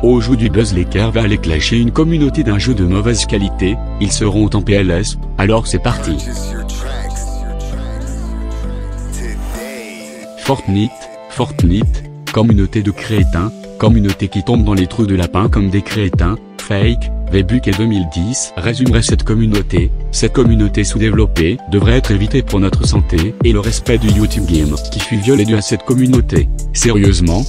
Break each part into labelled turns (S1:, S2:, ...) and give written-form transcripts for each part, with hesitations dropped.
S1: Aujourd'hui Buzz l'équerre va aller clasher une communauté d'un jeu de mauvaise qualité, ils seront en PLS, alors c'est parti. Fortnite, communauté de crétins, communauté qui tombe dans les trous de lapin comme des crétins, fake, Vbuck et 2010 résumerait cette communauté sous-développée devrait être évitée pour notre santé et le respect du YouTube Game qui fut violé dû à cette communauté. Sérieusement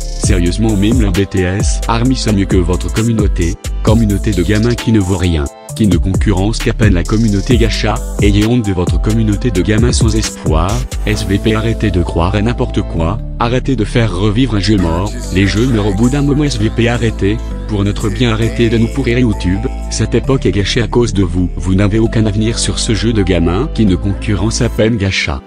S1: même la BTS Army ça mieux que votre communauté de gamins qui ne vaut rien, qui ne concurrence qu'à peine la communauté gacha, ayez honte de votre communauté de gamins sans espoir. SVP arrêtez de croire à n'importe quoi, arrêtez de faire revivre un jeu mort, les jeux meurent au bout d'un moment. SVP arrêtez, pour notre bien arrêtez de nous pourrir YouTube, cette époque est gâchée à cause de vous, vous n'avez aucun avenir sur ce jeu de gamins qui ne concurrence à peine gacha.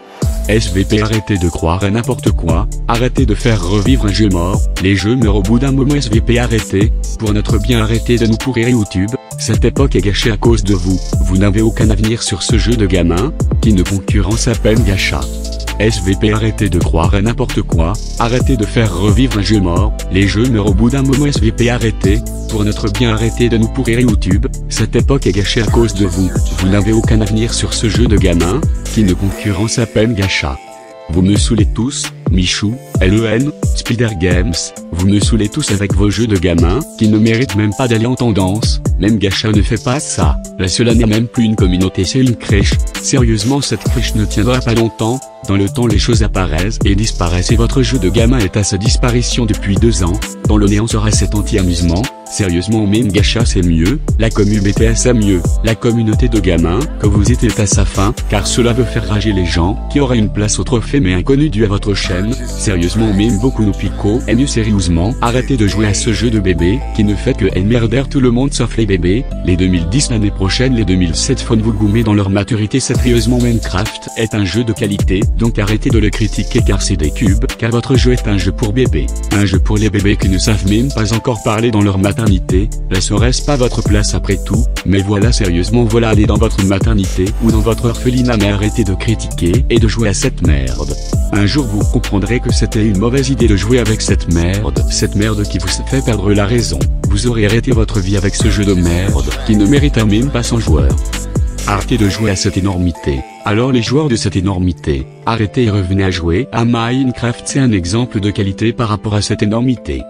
S1: SVP arrêtez de croire à n'importe quoi, arrêtez de faire revivre un jeu mort, les jeux meurent au bout d'un moment. SVP arrêtez, pour notre bien arrêtez de nous pourrir YouTube, cette époque est gâchée à cause de vous, vous n'avez aucun avenir sur ce jeu de gamins qui ne concurrence à peine gacha. SVP arrêtez de croire à n'importe quoi, arrêtez de faire revivre un jeu mort, les jeux meurent au bout d'un moment. SVP arrêtez, pour notre bien arrêtez de nous pourrir YouTube, cette époque est gâchée à cause de vous, vous n'avez aucun avenir sur ce jeu de gamins qui ne concurrence à peine gacha. Vous me saoulez tous, Michou, LEN, Spider Games, vous me saoulez tous avec vos jeux de gamins qui ne méritent même pas d'aller en tendance, même gacha ne fait pas ça, la seule n'est même plus une communauté, c'est une crèche. Sérieusement cette crèche ne tiendra pas longtemps, dans le temps les choses apparaissent et disparaissent et votre jeu de gamin est à sa disparition depuis 2 ans, dans le néant sera cet anti-amusement. Sérieusement même gacha c'est mieux, la commu BTS a mieux, la communauté de gamins que vous êtes est à sa fin, car cela veut faire rager les gens qui auraient une place au trophée mais inconnue due à votre chaîne. Sérieusement même beaucoup nous pico et mieux sérieusement arrêtez de jouer à ce jeu de bébé qui ne fait que emmerder tout le monde sauf les bébés, les 2010 l'année prochaine les 2007 font vous goumer dans leur maturité. Sérieusement Minecraft est un jeu de qualité, donc arrêtez de le critiquer car c'est des cubes, car votre jeu est un jeu pour bébés, un jeu pour les bébés qui ne savent même pas encore parler dans leur maternité, là serait-ce pas votre place après tout, mais voilà sérieusement voilà allez dans votre maternité ou dans votre orphelinat mais arrêtez de critiquer et de jouer à cette merde. Un jour vous comprendrez que c'était une mauvaise idée de jouer avec cette merde qui vous fait perdre la raison, vous aurez arrêté votre vie avec ce jeu de merde qui ne mérite même pas son joueur. Arrêtez de jouer à cette énormité. Alors les joueurs de cette énormité, arrêtez et revenez à jouer à Minecraft, c'est un exemple de qualité par rapport à cette énormité.